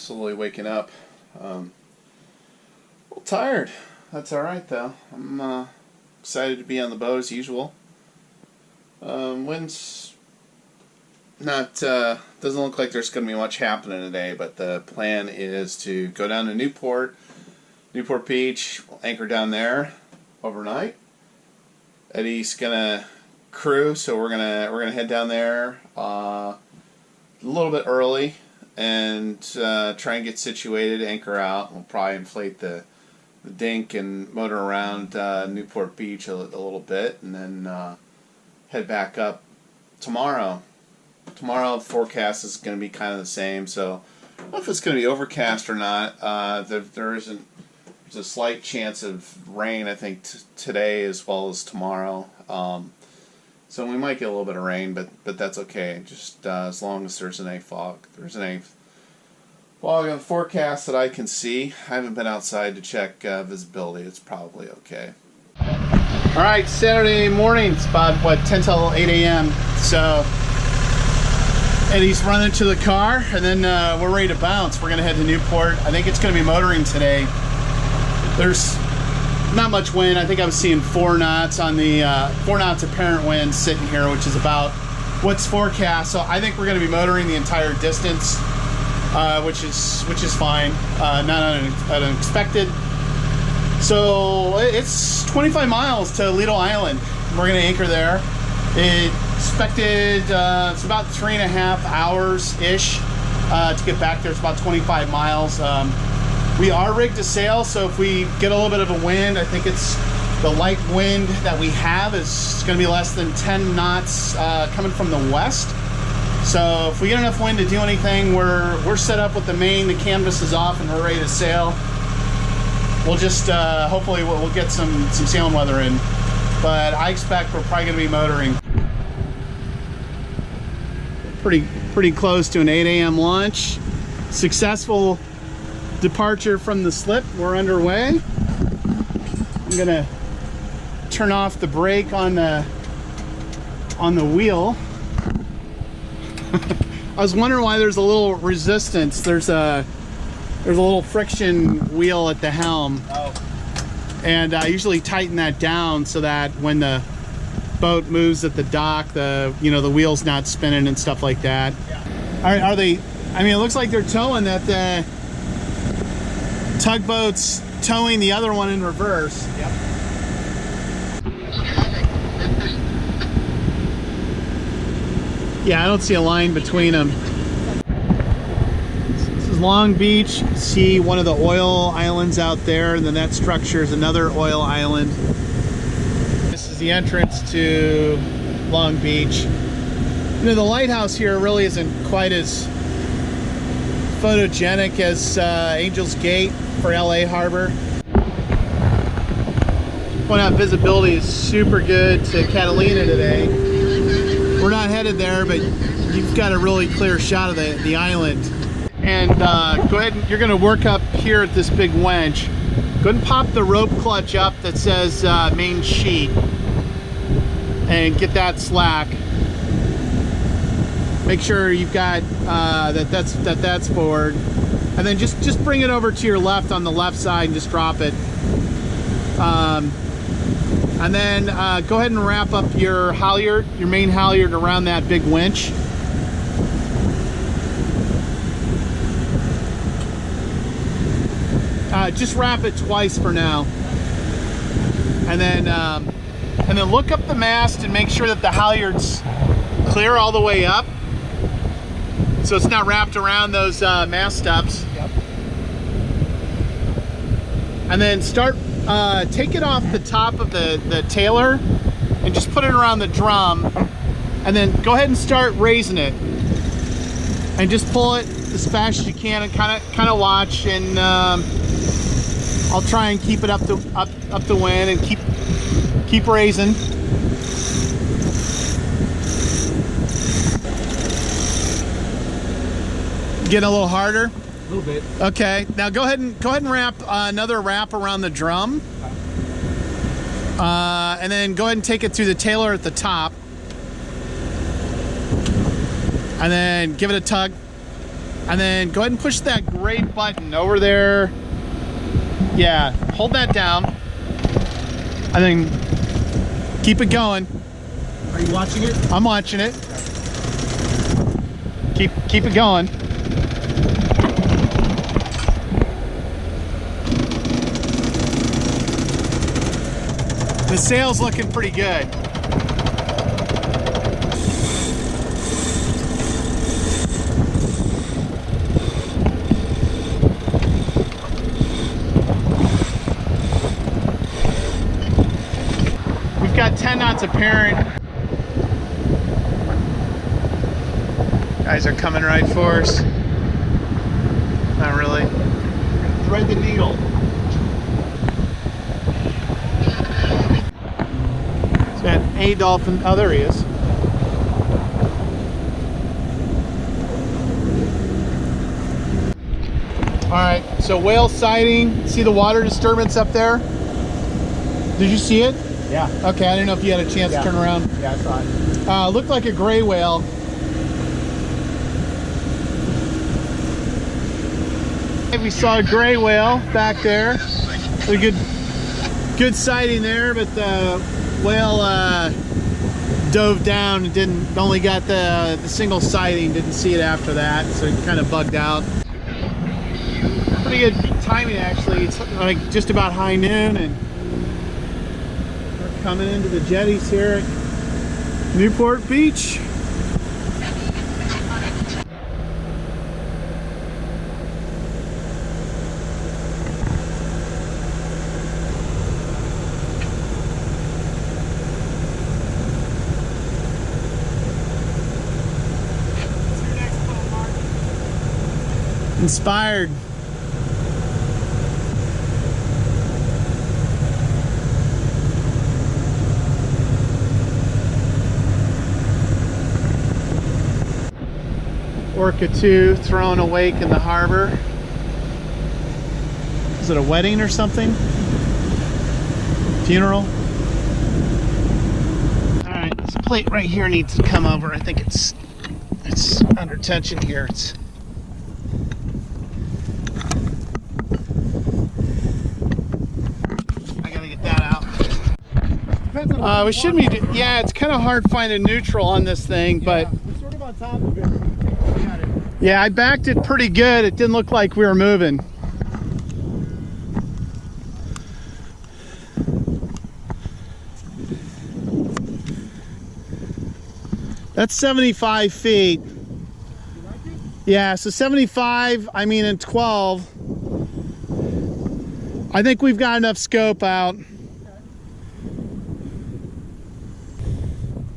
slowly waking up. A little tired. That's alright though. I'm excited to be on the boat as usual. Wind's not, doesn't look like there's going to be much happening today, but the plan is to go down to Newport Beach, we'll anchor down there overnight. Eddie's gonna crew, so we're gonna head down there a little bit early and try and get situated, anchor out. We'll probably inflate the dink and motor around Newport Beach a little bit, and then head back up tomorrow. Tomorrow the forecast is going to be kind of the same, so I don't know if it's going to be overcast or not. There's a slight chance of rain, I think, today as well as tomorrow. So we might get a little bit of rain, but that's okay. Just as long as there's any fog. There's any fog on the forecast that I can see. I haven't been outside to check visibility. It's probably okay. All right, Saturday morning. It's about, 10 till 8 a.m. So Eddie's running to the car, and then we're ready to bounce. We're going to head to Newport. I think it's going to be motoring today. There's not much wind. I think I'm seeing 4 knots on the 4 knots apparent wind sitting here, which is about what's forecast. So I think we're going to be motoring the entire distance, which is fine, not unexpected. So it's 25 miles to Lido Island. We're going to anchor there. Expected it's about 3.5 hours ish to get back there. It's about 25 miles. We are rigged to sail, so if we get a little bit of a wind, I think it's the light wind that we have is going to be less than 10 knots coming from the west. So if we get enough wind to do anything, we're set up with the main, the canvas is off, and we're ready to sail. We'll just hopefully we'll get some sailing weather in, but I expect we're probably going to be motoring. Pretty close to an 8 a.m. launch. Successful departure from the slip. We're underway. I'm gonna turn off the brake on the wheel. I was wondering why there's a little resistance. There's a little friction wheel at the helm. Oh. And I usually tighten that down so that when the boat moves at the dock, the wheel's not spinning and stuff like that. Yeah. Are they? I mean, it looks like they're towing that. The tugboat's towing the other one in reverse. Yep. Yeah, I don't see a line between them. This is Long Beach. You can see one of the oil islands out there, and then that structure is another oil island. This is the entrance to Long Beach. The lighthouse here really isn't quite as photogenic as Angel's Gate for LA Harbor. Point out, visibility is super good to Catalina today. We're not headed there, but you've got a really clear shot of the island. And go ahead, you're going to work up here at this big winch. Go ahead and pop the rope clutch up that says main sheet and get that slack. Make sure you've got that's forward, and then just bring it over to your left on the left side and just drop it. And then go ahead and wrap up your halyard, your main halyard, around that big winch. Just wrap it twice for now, and then look up the mast and make sure that the halyard's clear all the way up, so it's not wrapped around those mast stubs. Yep. And then take it off the top of the tailer and just put it around the drum, and then go ahead and start raising it, and just pull it as fast as you can, and kind of watch, and I'll try and keep it up the wind and keep raising. Getting a little harder? A little bit. Okay. Now go ahead and wrap another wrap around the drum. And then go ahead and take it through the tailer at the top. And then give it a tug. And then go ahead and push that gray button over there. Yeah, hold that down. And then keep it going. Are you watching it? I'm watching it. Keep it going. The sail's looking pretty good. We've got 10 knots apparent. Guys are coming right for us. Not really. Thread the needle. It's got a dolphin. Oh, there he is. All right, so whale sighting. See the water disturbance up there? Did you see it? Yeah. Okay, I didn't know if you had a chance to turn around. Yeah, I saw it. Looked like a gray whale. We saw a gray whale back there. A good sighting there, but the whale dove down and only got the single sighting. Didn't see it after that, so it kind of bugged out. Pretty good timing actually. It's like just about high noon, and we're coming into the jetties here at Newport Beach. Inspired. Orca 2 thrown awake in the harbor. Is it a wedding or something? Funeral? Alright, this plate right here needs to come over. I think it's under tension here. I gotta get that out. We should be, yeah, it's kind of hard finding neutral on this thing, but we're sort of on top of it. Got it. yeah, I backed it pretty good. It didn't look like we were moving. That's 75 feet. You like it? Yeah, so 75, I mean in 12. I think we've got enough scope out.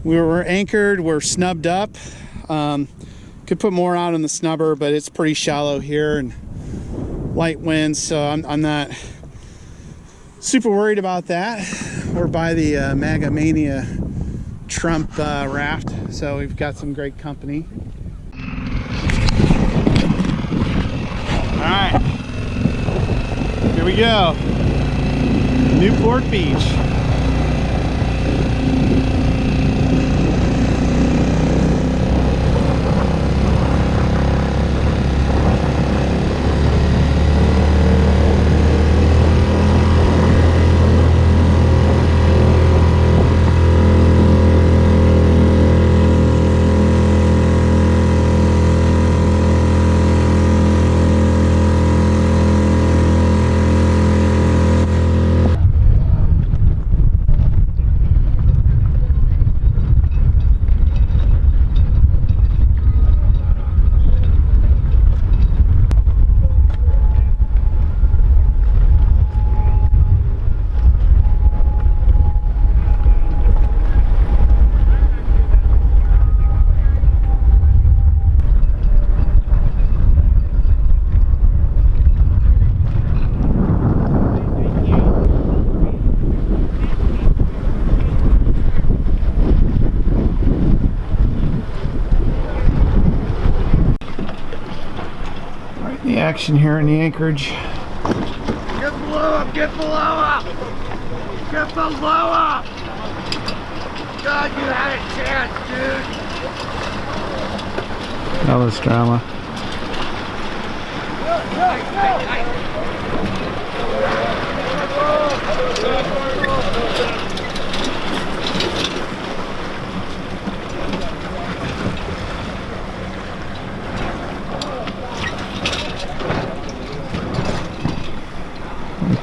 We're anchored, we're snubbed up. Could put more out on the snubber, but it's pretty shallow here and light winds, so I'm not super worried about that. We're by the MAGA Mania Trump raft, so we've got some great company. All right, here we go. Newport Beach. The action here in the anchorage. Get below up! Get below up! Get below up! God, you had a chance, dude! All this drama.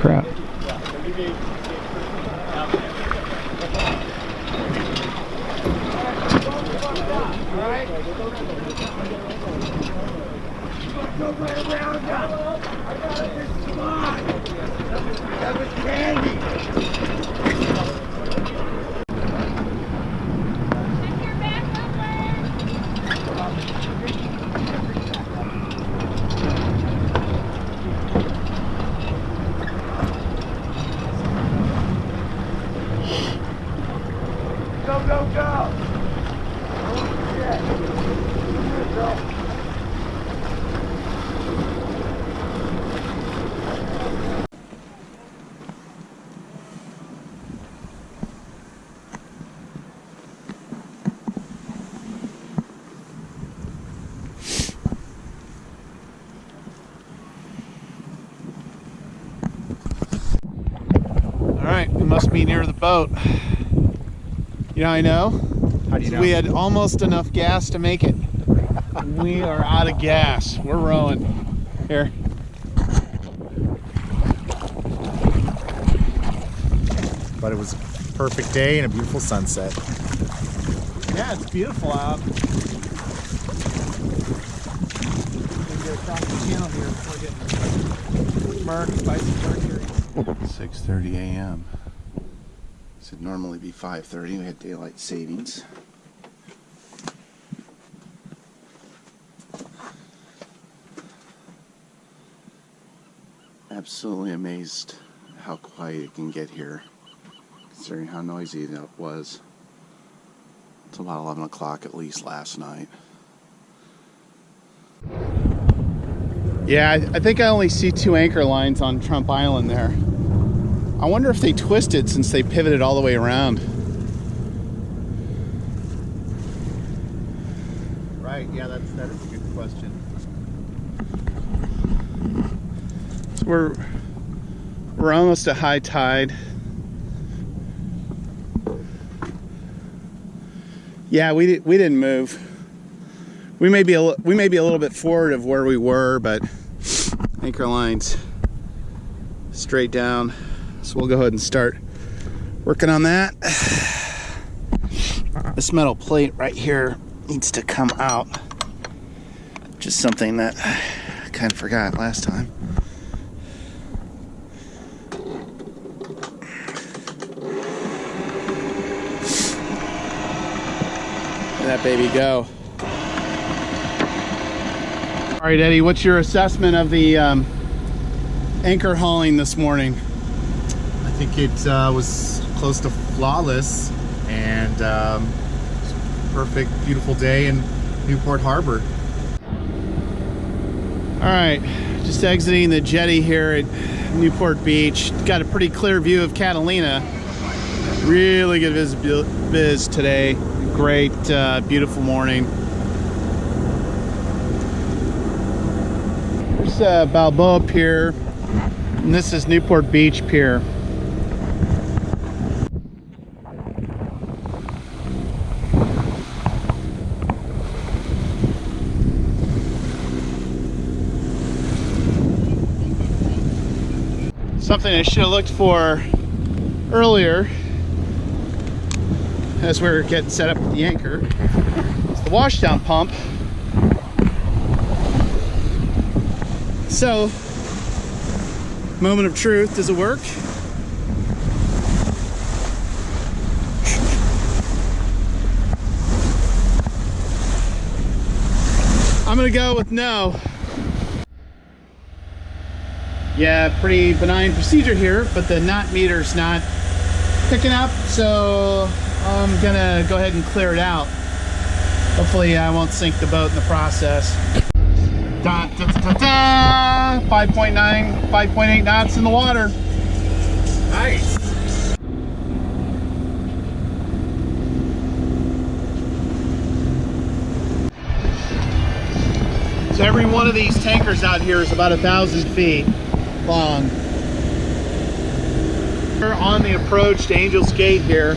Crap. Go right around now. Come on. That was candy. Go, go, go. Oh, shit. Go. Alright, we must be near the boat. You know how I know? How do you know? We had almost enough gas to make it. We are out of gas. We're rowing. Here. But it was a perfect day and a beautiful sunset. Yeah, it's beautiful out. 6:30 a.m. This would normally be 5:30. We had daylight savings. Absolutely amazed how quiet it can get here, considering how noisy it was. It's about 11 o'clock at least last night. Yeah, I think I only see 2 anchor lines on Trump Island there. I wonder if they twisted since they pivoted all the way around. Right, yeah, that is a good question. So we're almost at high tide. Yeah, we didn't move. We may be a little bit forward of where we were, but anchor lines straight down. So we'll go ahead and start working on that. This metal plate right here needs to come out, which is something that I kind of forgot last time. Let that baby go. All right, Eddie, what's your assessment of the anchor hauling this morning? I think it was close to flawless and perfect, beautiful day in Newport Harbor. All right, just exiting the jetty here at Newport Beach. Got a pretty clear view of Catalina. Really good viz today. Great, beautiful morning. There's Balboa Pier, and this is Newport Beach Pier. Something I should have looked for earlier as we were getting set up with the anchor. It's the washdown pump. So, moment of truth, does it work? I'm gonna go with no. Yeah, pretty benign procedure here, but the knot meter's not picking up, so I'm gonna go ahead and clear it out. Hopefully I won't sink the boat in the process. Da, da, da, da, da. 5.9, 5.8 knots in the water. Nice. So every one of these tankers out here is about 1,000 feet long. We're on the approach to Angel's Gate here.